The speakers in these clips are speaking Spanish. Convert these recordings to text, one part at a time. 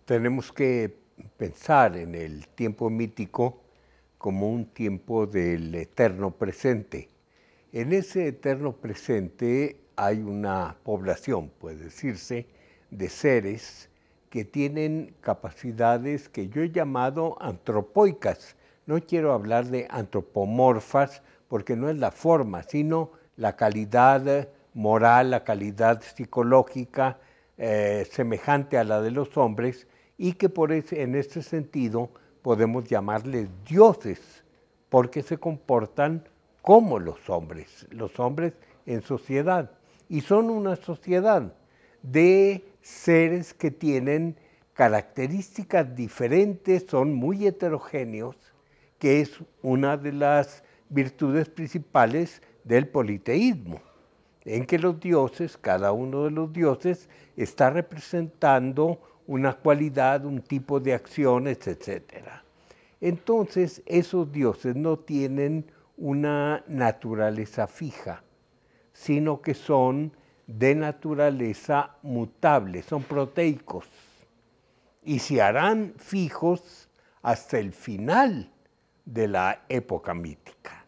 tenemos que pensar en el tiempo mítico como un tiempo del eterno presente. En ese eterno presente hay una población, puede decirse, de seres que tienen capacidades que yo he llamado antropoicas. No quiero hablar de antropomorfas porque no es la forma, sino la calidad moral, la calidad psicológica semejante a la de los hombres y que en este sentido podemos llamarles dioses porque se comportan como los hombres en sociedad. Y son una sociedad de seres que tienen características diferentes, son muy heterogéneos, que es una de las virtudes principales del politeísmo, en que los dioses, cada uno de los dioses, está representando una cualidad, un tipo de acciones, etc. Entonces, esos dioses no tienen una naturaleza fija, sino que son de naturaleza mutable, son proteicos, y se harán fijos hasta el final de la época mítica,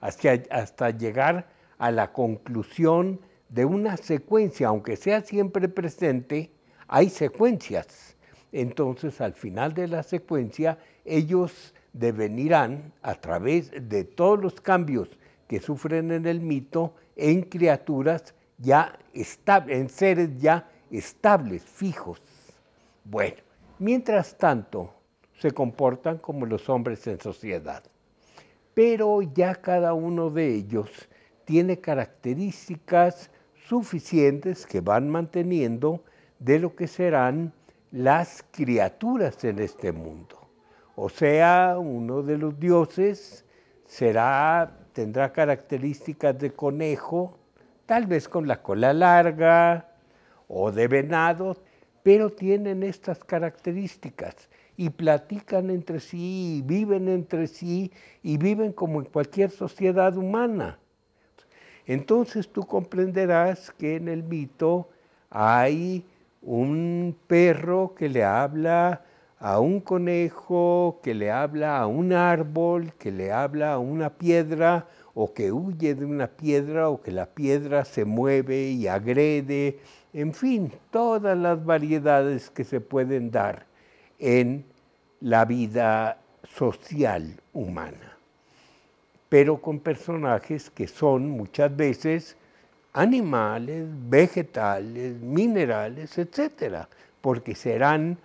hasta llegar a la conclusión de una secuencia, aunque sea siempre presente, hay secuencias. Entonces, al final de la secuencia, ellos devenirán, a través de todos los cambios que sufren en el mito, en criaturas ya estables, en seres ya estables, fijos. Bueno, mientras tanto, se comportan como los hombres en sociedad. Pero ya cada uno de ellos tiene características suficientes que van manteniendo de lo que serán las criaturas en este mundo. O sea, uno de los dioses tendrá características de conejo, tal vez con la cola larga, o de venado, pero tienen estas características y platican entre sí, y viven entre sí, y viven como en cualquier sociedad humana. Entonces tú comprenderás que en el mito hay un perro que le habla a un conejo, que le habla a un árbol, que le habla a una piedra, o que huye de una piedra, o que la piedra se mueve y agrede, en fin, todas las variedades que se pueden dar en la vida social humana, pero con personajes que son muchas veces animales, vegetales, minerales, etcétera, porque serán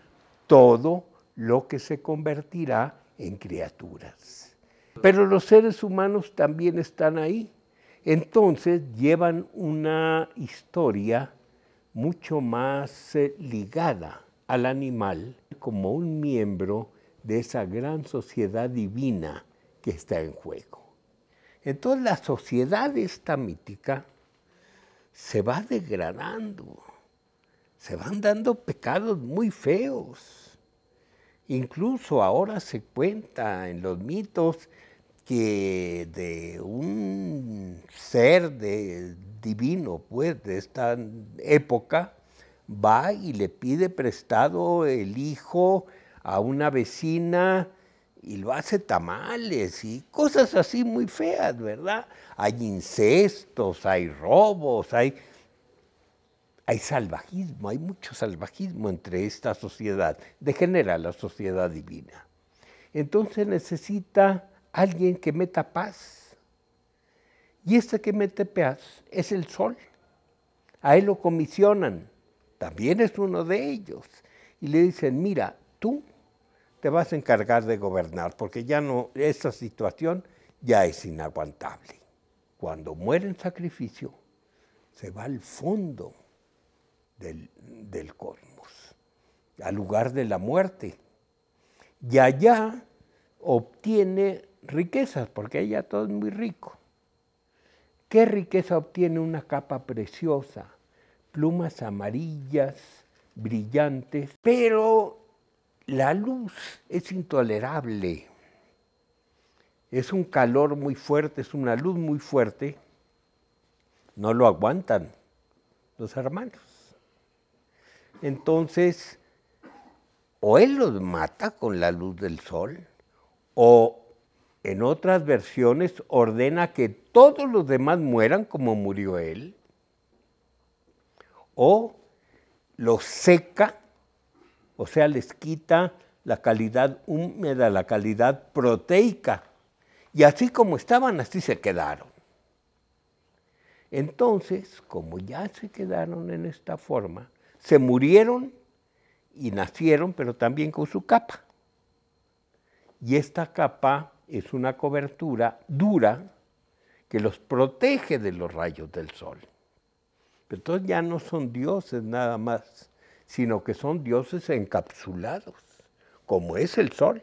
todo lo que se convertirá en criaturas. Pero los seres humanos también están ahí. Entonces llevan una historia mucho más ligada al animal como un miembro de esa gran sociedad divina que está en juego. Entonces la sociedad esta mítica se va degradando, se van dando pecados muy feos. Incluso ahora se cuenta en los mitos que de un ser divino, pues, de esta época, va y le pide prestado el hijo a una vecina y lo hace tamales y cosas así muy feas, ¿verdad? Hay incestos, hay robos, hay salvajismo, hay mucho salvajismo entre esta sociedad, degenera la sociedad divina. Entonces necesita alguien que meta paz. Y este que mete paz es el sol. A él lo comisionan, también es uno de ellos. Y le dicen, mira, tú te vas a encargar de gobernar, porque ya no, esta situación ya es inaguantable. Cuando muere en sacrificio, se va al fondo del cosmos, al lugar de la muerte. Y allá obtiene riquezas, porque allá todo es muy rico. ¿Qué riqueza obtiene? Una capa preciosa, plumas amarillas, brillantes, pero la luz es intolerable. Es un calor muy fuerte, es una luz muy fuerte. No lo aguantan los hermanos. Entonces, o él los mata con la luz del sol, o en otras versiones ordena que todos los demás mueran como murió él, o los seca, o sea, les quita la calidad húmeda, la calidad proteica, y así como estaban, así se quedaron. Entonces, como ya se quedaron en esta forma, se murieron y nacieron, pero también con su capa. Y esta capa es una cobertura dura que los protege de los rayos del sol. Entonces ya no son dioses nada más, sino que son dioses encapsulados, como es el sol.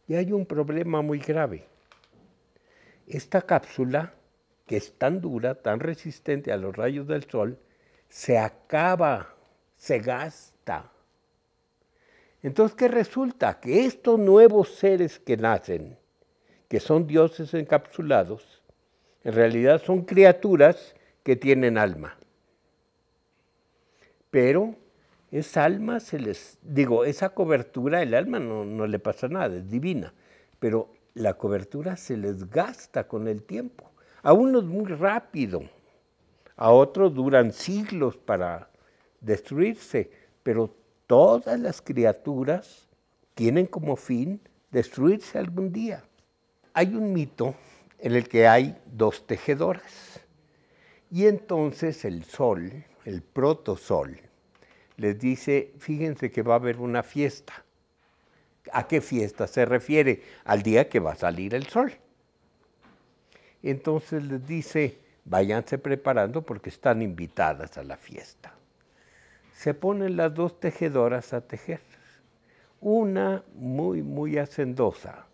Y hay un problema muy grave. Esta cápsula, que es tan dura, tan resistente a los rayos del sol, se acaba, se gasta. Entonces, ¿qué resulta? Que estos nuevos seres que nacen, que son dioses encapsulados, en realidad son criaturas que tienen alma. Pero esa alma esa cobertura, el alma no le pasa nada, es divina, pero la cobertura se les gasta con el tiempo. A unos muy rápido, a otros duran siglos para destruirse, pero todas las criaturas tienen como fin destruirse algún día. Hay un mito en el que hay dos tejedoras, y entonces el sol, el protosol, les dice, fíjense que va a haber una fiesta. ¿A qué fiesta se refiere? Al día que va a salir el sol. Entonces les dice, váyanse preparando porque están invitadas a la fiesta. Se ponen las dos tejedoras a tejer. Una muy hacendosa,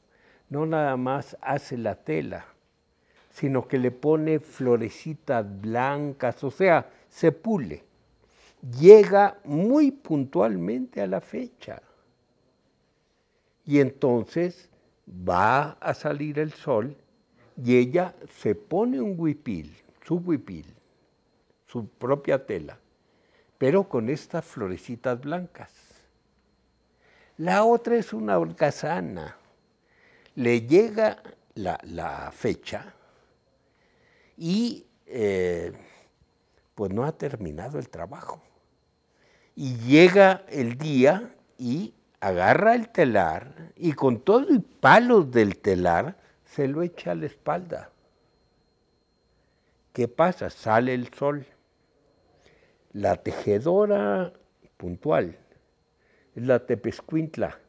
no nada más hace la tela, sino que le pone florecitas blancas, o sea, se pule. Llega muy puntualmente a la fecha. Y entonces va a salir el sol y ella se pone un huipil, su propia tela, pero con estas florecitas blancas. La otra es una holgazana. Le llega la fecha y pues no ha terminado el trabajo. Y llega el día y agarra el telar y con todo y palos del telar se lo echa a la espalda. ¿Qué pasa? Sale el sol. La tejedora puntual es la tepezcuintla.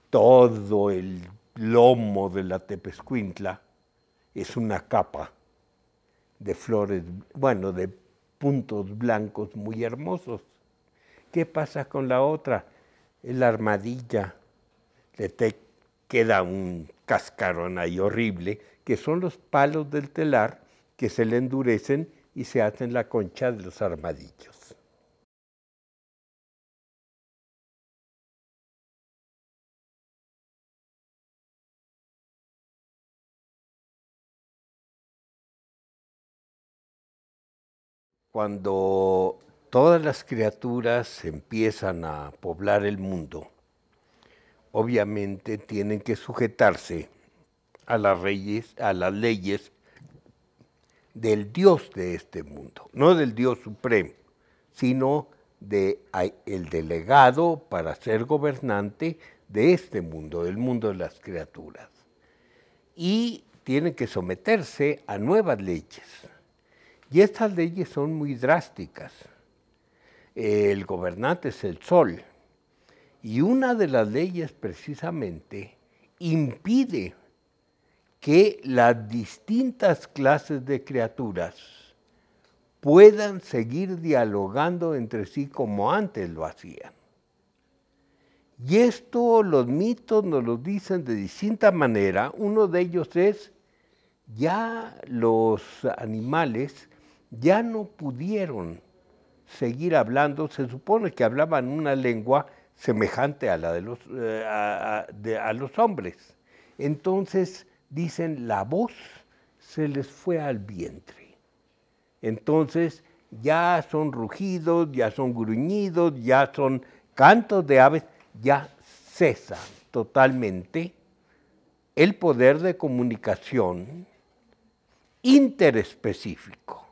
Todo el lomo de la tepezcuintla es una capa de flores, bueno, de puntos blancos muy hermosos. ¿Qué pasa con la otra? Es la armadilla. Le queda un cascarón ahí horrible, que son los palos del telar que se le endurecen y se hacen la concha de los armadillos. Cuando todas las criaturas empiezan a poblar el mundo, obviamente tienen que sujetarse a las leyes del Dios de este mundo, no del Dios supremo, sino el delegado para ser gobernante de este mundo, del mundo de las criaturas. Y tienen que someterse a nuevas leyes. Y estas leyes son muy drásticas. El gobernante es el sol. Y una de las leyes precisamente impide que las distintas clases de criaturas puedan seguir dialogando entre sí como antes lo hacían. Y esto los mitos nos lo dicen de distinta manera. Uno de ellos es, ya los animales ya no pudieron seguir hablando, se supone que hablaban una lengua semejante a la de a los hombres. Entonces, dicen, la voz se les fue al vientre. Entonces, ya son rugidos, ya son gruñidos, ya son cantos de aves, ya cesa totalmente el poder de comunicación interespecífico.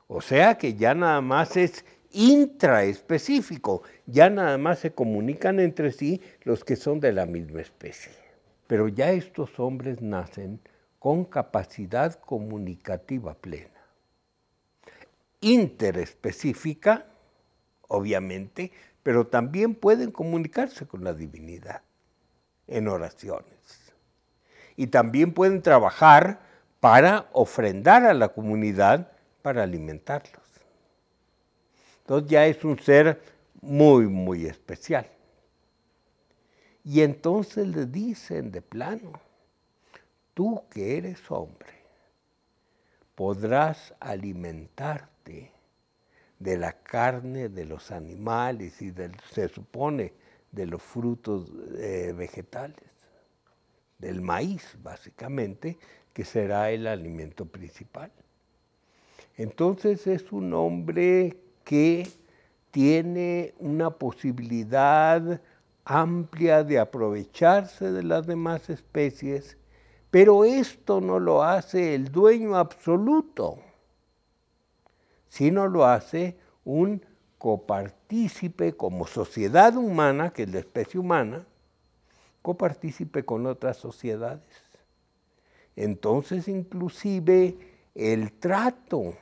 O sea que ya nada más es intraespecífico, ya nada más se comunican entre sí los que son de la misma especie. Pero ya estos hombres nacen con capacidad comunicativa plena. Interespecífica, obviamente, pero también pueden comunicarse con la divinidad en oraciones. Y también pueden trabajar para ofrendar a la comunidad para alimentarlos. Entonces ya es un ser muy, muy especial. Y entonces le dicen de plano, tú que eres hombre, podrás alimentarte de la carne de los animales y se supone de los frutos vegetales, del maíz básicamente, que será el alimento principal. Entonces es un hombre que tiene una posibilidad amplia de aprovecharse de las demás especies, pero esto no lo hace el dueño absoluto, sino lo hace un copartícipe como sociedad humana, que es la especie humana, copartícipe con otras sociedades. Entonces, inclusive, el trato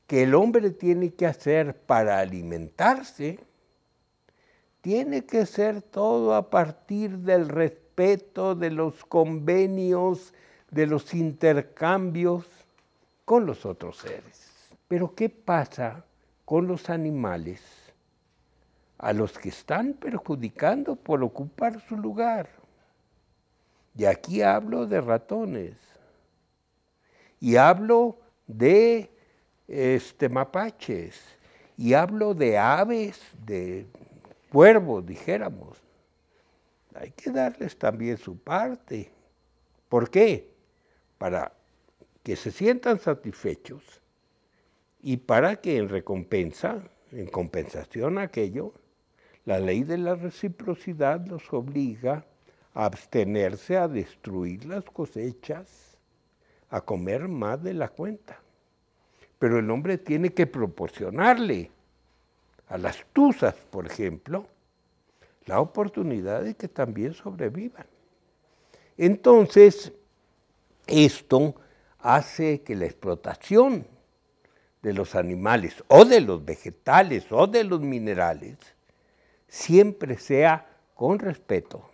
que el hombre tiene que hacer para alimentarse, tiene que ser todo a partir del respeto, de los convenios, de los intercambios con los otros seres. Pero ¿qué pasa con los animales a los que están perjudicando por ocupar su lugar? Y aquí hablo de ratones, y hablo de mapaches, y hablo de aves, de cuervos, dijéramos. Hay que darles también su parte. ¿Por qué? Para que se sientan satisfechos y para que en compensación a aquello, la ley de la reciprocidad los obliga a abstenerse, a destruir las cosechas, a comer más de la cuenta. Pero el hombre tiene que proporcionarle a las tuzas, por ejemplo, la oportunidad de que también sobrevivan. Entonces, esto hace que la explotación de los animales o de los vegetales o de los minerales siempre sea con respeto,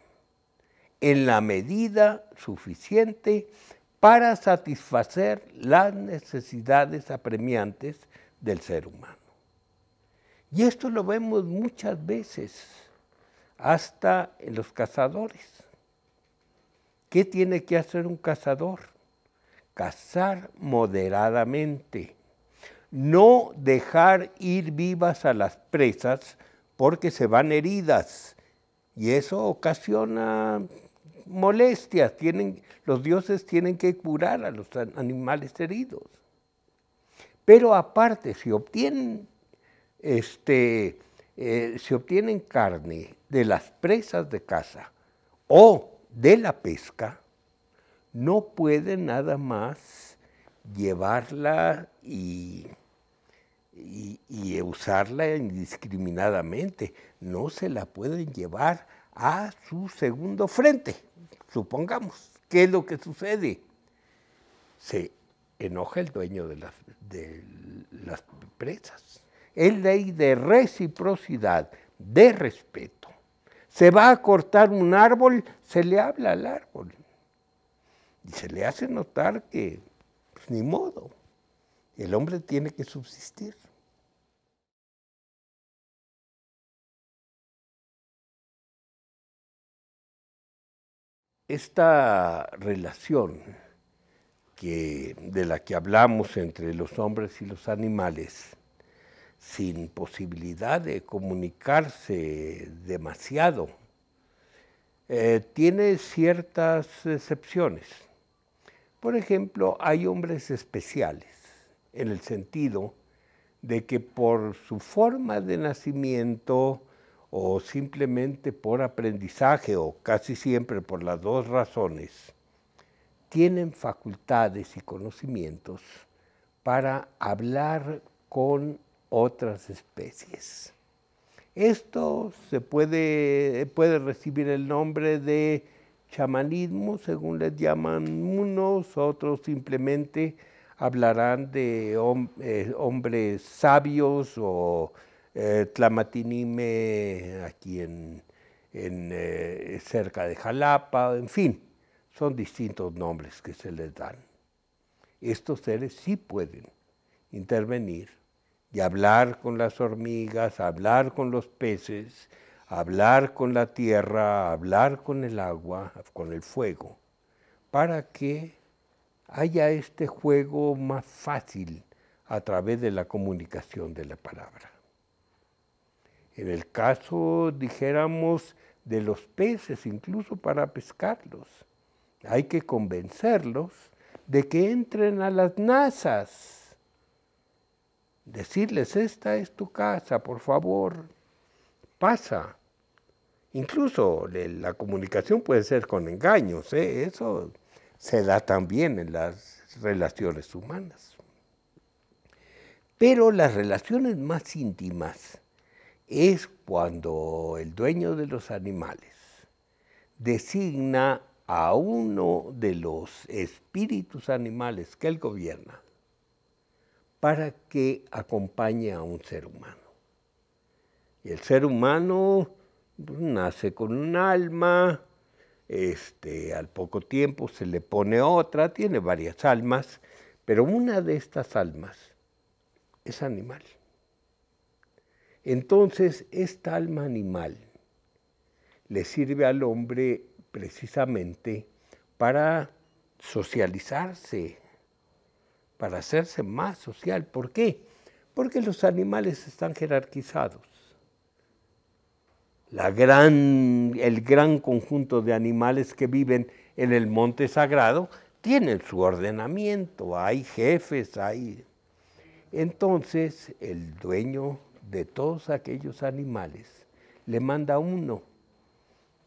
en la medida suficiente para satisfacer las necesidades apremiantes del ser humano. Y esto lo vemos muchas veces, hasta en los cazadores. ¿Qué tiene que hacer un cazador? Cazar moderadamente, no dejar ir vivas a las presas porque se van heridas y eso ocasiona molestias. Los dioses tienen que curar a los animales heridos. Pero aparte, si obtienen carne de las presas de caza o de la pesca, no pueden nada más llevarla y usarla indiscriminadamente. No se la pueden llevar a su segundo frente. Supongamos, ¿qué es lo que sucede? Se enoja el dueño de las presas. Es ley de reciprocidad, de respeto. Se va a cortar un árbol, se le habla al árbol. Y se le hace notar que, pues, ni modo, el hombre tiene que subsistir. Esta relación de la que hablamos entre los hombres y los animales, sin posibilidad de comunicarse demasiado, tiene ciertas excepciones. Por ejemplo, hay hombres especiales, en el sentido de que por su forma de nacimiento, o simplemente por aprendizaje, o casi siempre por las dos razones, tienen facultades y conocimientos para hablar con otras especies. Esto puede recibir el nombre de chamanismo, según les llaman unos, otros simplemente hablarán de hombres sabios o Tlamatinime aquí cerca de Jalapa, en fin, son distintos nombres que se les dan. Estos seres sí pueden intervenir y hablar con las hormigas, hablar con los peces, hablar con la tierra, hablar con el agua, con el fuego, para que haya este juego más fácil a través de la comunicación de la palabra. En el caso, dijéramos, de los peces, incluso para pescarlos, hay que convencerlos de que entren a las nazas. Decirles, esta es tu casa, por favor, pasa. Incluso la comunicación puede ser con engaños, eso se da también en las relaciones humanas. Pero las relaciones más íntimas es cuando el dueño de los animales designa a uno de los espíritus animales que él gobierna para que acompañe a un ser humano. Y el ser humano nace con un alma, al poco tiempo se le pone otra, tiene varias almas, pero una de estas almas es animal. Entonces, esta alma animal le sirve al hombre precisamente para socializarse, para hacerse más social. ¿Por qué? Porque los animales están jerarquizados. El gran conjunto de animales que viven en el monte sagrado tienen su ordenamiento, hay jefes, Entonces, el dueño de todos aquellos animales le manda a uno,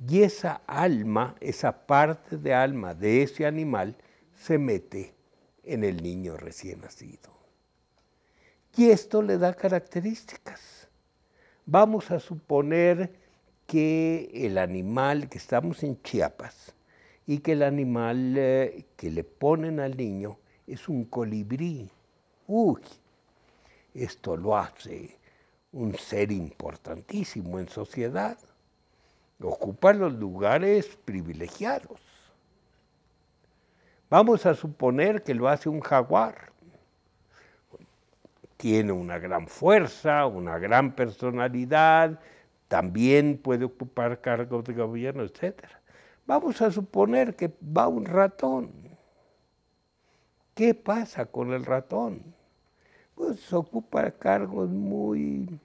y esa alma, esa parte de alma de ese animal se mete en el niño recién nacido. Y esto le da características. Vamos a suponer que el animal, que estamos en Chiapas, y que el animal que le ponen al niño es un colibrí. Uy, esto lo hace un ser importantísimo en sociedad. Ocupa los lugares privilegiados. Vamos a suponer que lo hace un jaguar. Tiene una gran fuerza, una gran personalidad, también puede ocupar cargos de gobierno, etc. Vamos a suponer que va un ratón. ¿Qué pasa con el ratón? Pues ocupa cargos muy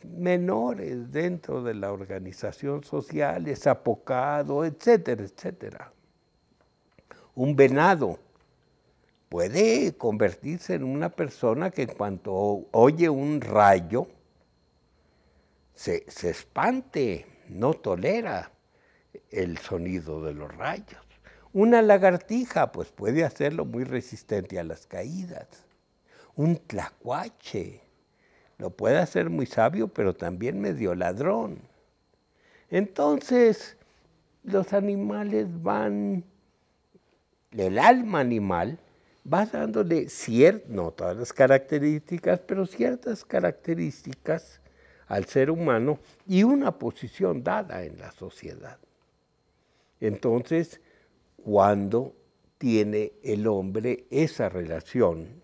menores dentro de la organización social, es apocado, etcétera, etcétera. Un venado puede convertirse en una persona que en cuanto oye un rayo, se espante, no tolera el sonido de los rayos. Una lagartija, pues puede hacerlo muy resistente a las caídas. Un tlacuache lo puede hacer muy sabio, pero también medio ladrón. Entonces, los animales el alma animal va dándole no todas las características, pero ciertas características al ser humano y una posición dada en la sociedad. Entonces, cuando tiene el hombre esa relación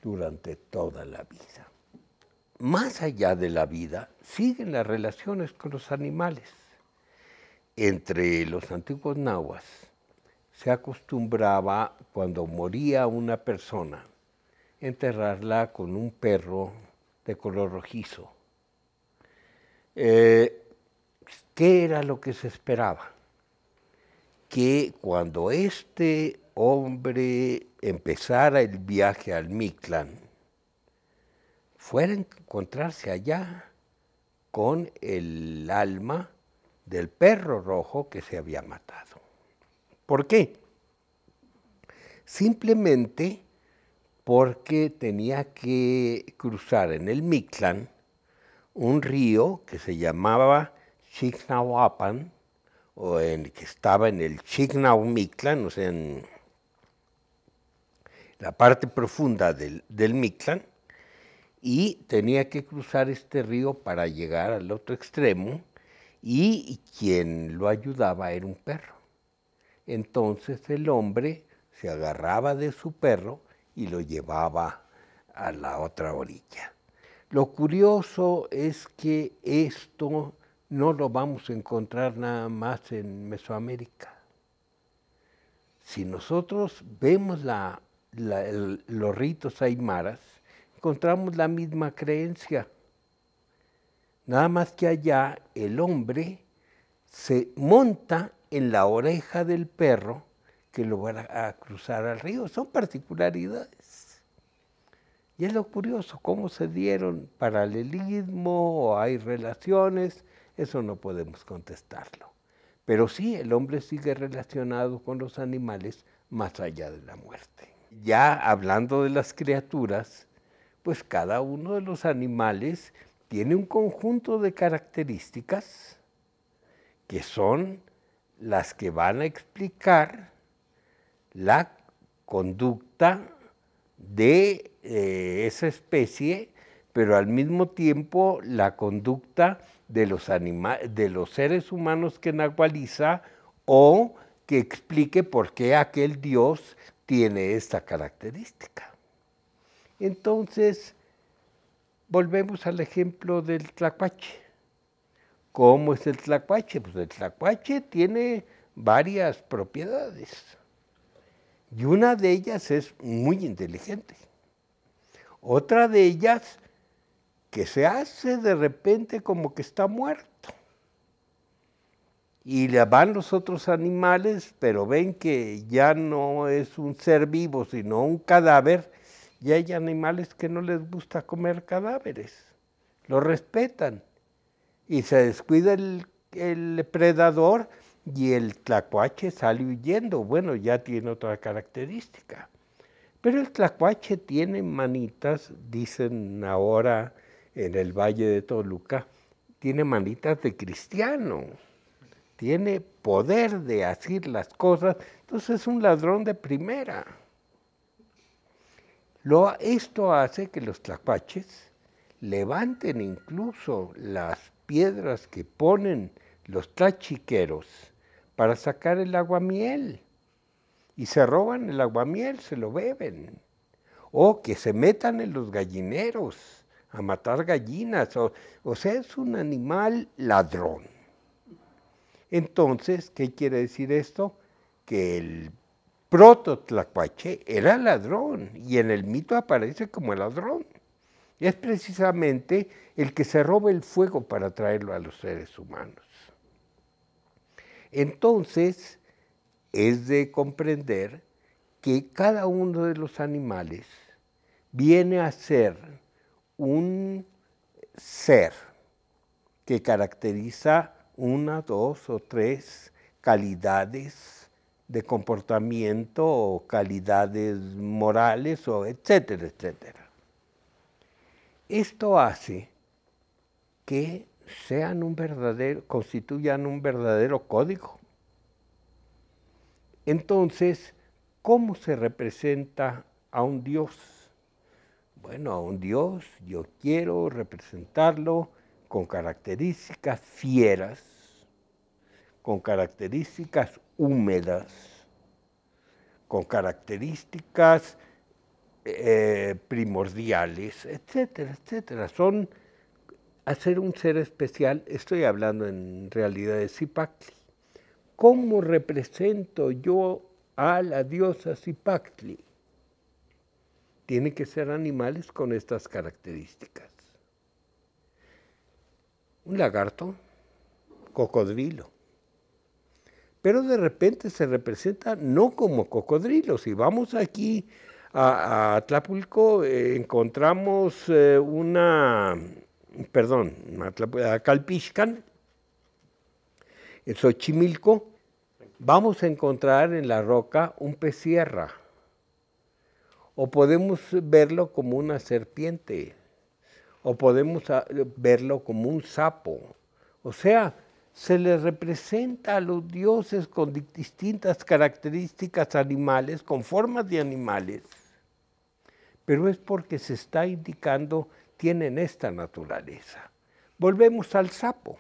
durante toda la vida. Más allá de la vida, siguen las relaciones con los animales. Entre los antiguos nahuas se acostumbraba, cuando moría una persona, enterrarla con un perro de color rojizo. ¿Qué era lo que se esperaba? Que cuando este hombre empezara el viaje al Mictlán, fuera a encontrarse allá con el alma del perro rojo que se había matado. ¿Por qué? Simplemente porque tenía que cruzar en el Mictlán un río que se llamaba Chignahuapan, que estaba en el Chignau-Mictlán, o sea, en la parte profunda del Mictlán, y tenía que cruzar este río para llegar al otro extremo, y quien lo ayudaba era un perro. Entonces el hombre se agarraba de su perro y lo llevaba a la otra orilla. Lo curioso es que esto no lo vamos a encontrar nada más en Mesoamérica. Si nosotros vemos los ritos aymaras, encontramos la misma creencia. Nada más que allá el hombre se monta en la oreja del perro que lo va a cruzar al río. Son particularidades. Y es lo curioso, cómo se dieron paralelismo o hay relaciones, eso no podemos contestarlo. Pero sí, el hombre sigue relacionado con los animales más allá de la muerte. Ya hablando de las criaturas, pues cada uno de los animales tiene un conjunto de características que son las que van a explicar la conducta de esa especie, pero al mismo tiempo la conducta de los seres humanos que nahualiza o que explique por qué aquel dios tiene esta característica. Entonces, volvemos al ejemplo del tlacuache. ¿Cómo es el tlacuache? Pues el tlacuache tiene varias propiedades y una de ellas es muy inteligente. Otra de ellas que se hace de repente como que está muerto. Y le van los otros animales, pero ven que ya no es un ser vivo, sino un cadáver, y hay animales que no les gusta comer cadáveres, lo respetan. Y se descuida el predador y el tlacuache sale huyendo. Bueno, ya tiene otra característica. Pero el tlacuache tiene manitas, dicen ahora en el Valle de Toluca, tiene manitas de cristiano. Tiene poder de hacer las cosas, entonces es un ladrón de primera. Esto hace que los tlacuaches levanten incluso las piedras que ponen los tlachiqueros para sacar el aguamiel. Y se roban el aguamiel, se lo beben. O que se metan en los gallineros a matar gallinas. O sea, es un animal ladrón. Entonces, ¿qué quiere decir esto? Que el proto-tlacuache era ladrón y en el mito aparece como el ladrón. Es precisamente el que se roba el fuego para traerlo a los seres humanos. Entonces, es de comprender que cada uno de los animales viene a ser un ser que caracteriza una, dos o tres calidades de comportamiento o calidades morales, o etcétera, etcétera. Esto hace que constituyan un verdadero código. Entonces, ¿cómo se representa a un Dios? Bueno, a un Dios yo quiero representarlo con características fieras, con características húmedas, con características primordiales, etcétera, etcétera. Son hacer un ser especial. Estoy hablando en realidad de Zipactli. ¿Cómo represento yo a la diosa Zipactli? Tienen que ser animales con estas características. Un lagarto, cocodrilo. Pero de repente se representa no como cocodrilo. Si vamos aquí a Tlapulco, encontramos una perdón, Calpixcan, en Xochimilco, vamos a encontrar en la roca un pez sierra, o podemos verlo como una serpiente, o podemos verlo como un sapo. O sea, se les representa a los dioses con distintas características animales, con formas de animales, pero es porque se está indicando, tienen esta naturaleza. Volvemos al sapo.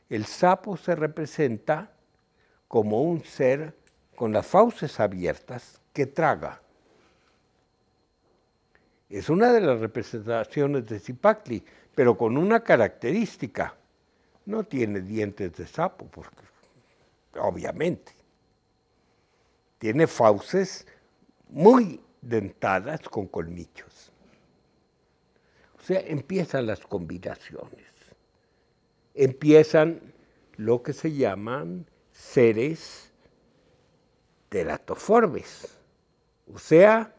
El sapo se representa como un ser con las fauces abiertas que traga. Es una de las representaciones de Zipactli, pero con una característica. No tiene dientes de sapo, porque, obviamente. Tiene fauces muy dentadas con colmillos. O sea, empiezan las combinaciones. Empiezan lo que se llaman seres teratoformes. O sea,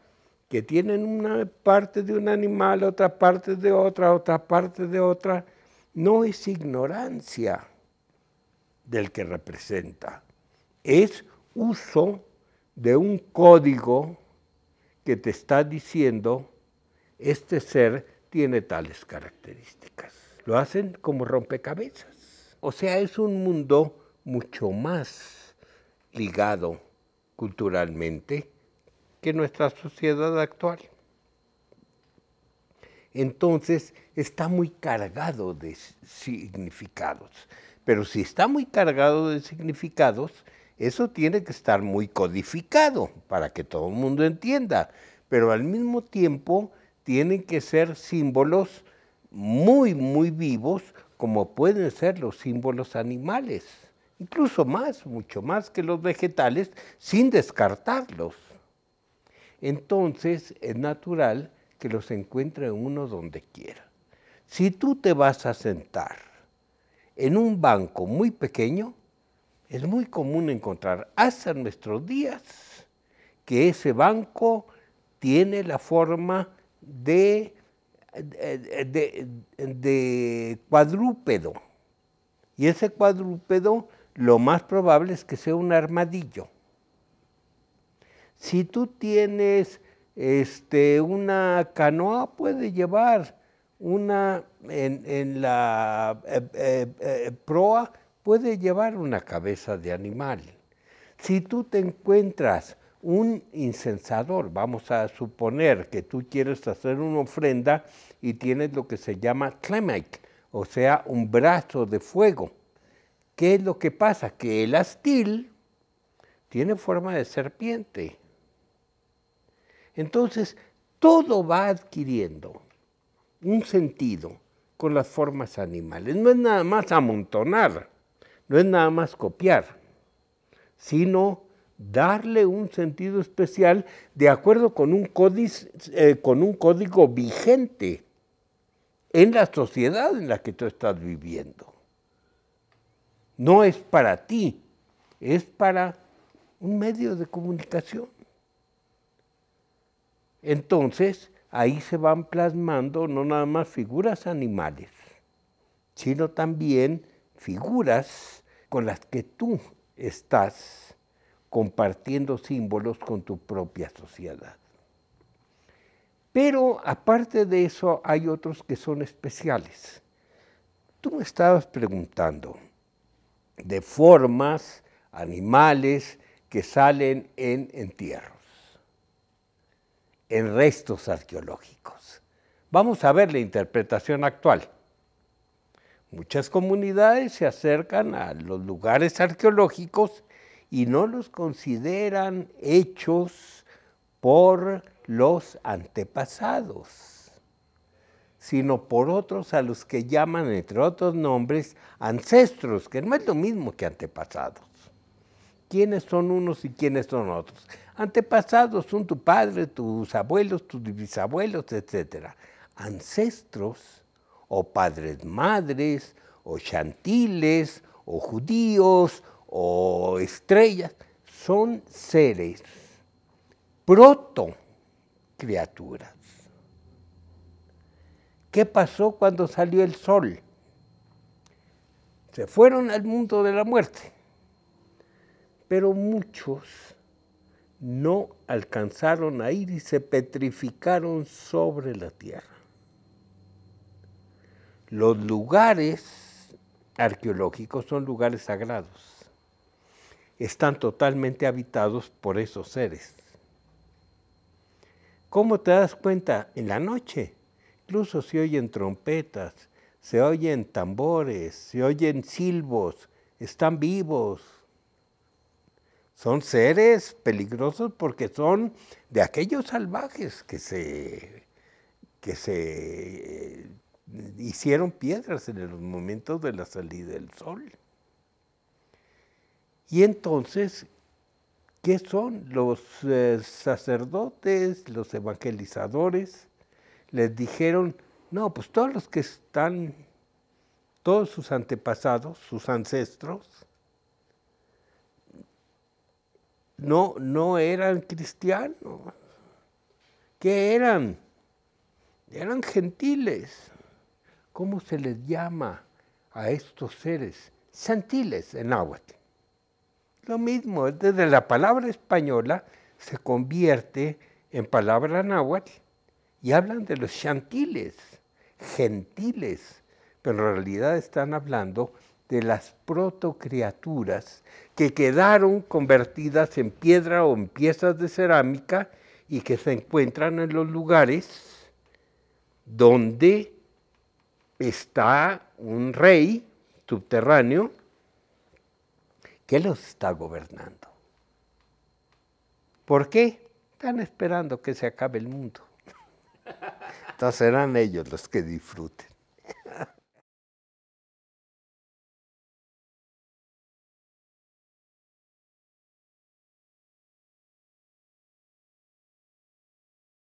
que tienen una parte de un animal, otra parte de otra parte de otra. No es ignorancia del que representa, es uso de un código que te está diciendo, este ser tiene tales características. Lo hacen como rompecabezas. O sea, es un mundo mucho más ligado culturalmente que nuestra sociedad actual. Entonces, está muy cargado de significados. Pero si está muy cargado de significados, eso tiene que estar muy codificado para que todo el mundo entienda. Pero al mismo tiempo, tienen que ser símbolos muy, muy vivos, como pueden ser los símbolos animales. Incluso más, mucho más que los vegetales, sin descartarlos. Entonces, es natural que los encuentre uno donde quiera. Si tú te vas a sentar en un banco muy pequeño, es muy común encontrar hasta nuestros días que ese banco tiene la forma de cuadrúpedo. Y ese cuadrúpedo lo más probable es que sea un armadillo. Si tú tienes una canoa, puede llevar una, en la proa, puede llevar una cabeza de animal. Si tú te encuentras un incensador, vamos a suponer que tú quieres hacer una ofrenda y tienes lo que se llama tlemeic, o sea, un brazo de fuego. ¿Qué es lo que pasa? Que el astil tiene forma de serpiente. Entonces, todo va adquiriendo un sentido con las formas animales. No es nada más amontonar, no es nada más copiar, sino darle un sentido especial de acuerdo con un código vigente en la sociedad en la que tú estás viviendo. No es para ti, es para un medio de comunicación. Entonces, ahí se van plasmando no nada más figuras animales, sino también figuras con las que tú estás compartiendo símbolos con tu propia sociedad. Pero aparte de eso, hay otros que son especiales. Tú me estabas preguntando de formas animales que salen en entierros, en restos arqueológicos. Vamos a ver la interpretación actual. Muchas comunidades se acercan a los lugares arqueológicos y no los consideran hechos por los antepasados, sino por otros a los que llaman, entre otros nombres, ancestros, que no es lo mismo que antepasados. ¿Quiénes son unos y quiénes son otros? Antepasados son tu padre, tus abuelos, tus bisabuelos, etc. Ancestros, o padres madres, o chantiles, o judíos, o estrellas, son seres, proto-criaturas, ¿Qué pasó cuando salió el sol? Se fueron al mundo de la muerte, pero muchos no alcanzaron a ir y se petrificaron sobre la tierra. Los lugares arqueológicos son lugares sagrados. Están totalmente habitados por esos seres. ¿Cómo te das cuenta? En la noche. Incluso se oyen trompetas, se oyen tambores, se oyen silbos, están vivos. Son seres peligrosos porque son de aquellos salvajes que se hicieron piedras en los momentos de la salida del sol. Y entonces, ¿qué son? Los sacerdotes, los evangelizadores, les dijeron, no, pues todos los que están, todos sus antepasados, sus ancestros, no eran cristianos. ¿Qué eran? Eran gentiles. ¿Cómo se les llama a estos seres? Xantiles en náhuatl. Lo mismo, desde la palabra española se convierte en palabra náhuatl y hablan de los xantiles, gentiles, pero en realidad están hablando de las protocriaturas que quedaron convertidas en piedra o en piezas de cerámica y que se encuentran en los lugares donde está un rey subterráneo que los está gobernando. ¿Por qué? Están esperando que se acabe el mundo. Entonces serán ellos los que disfruten.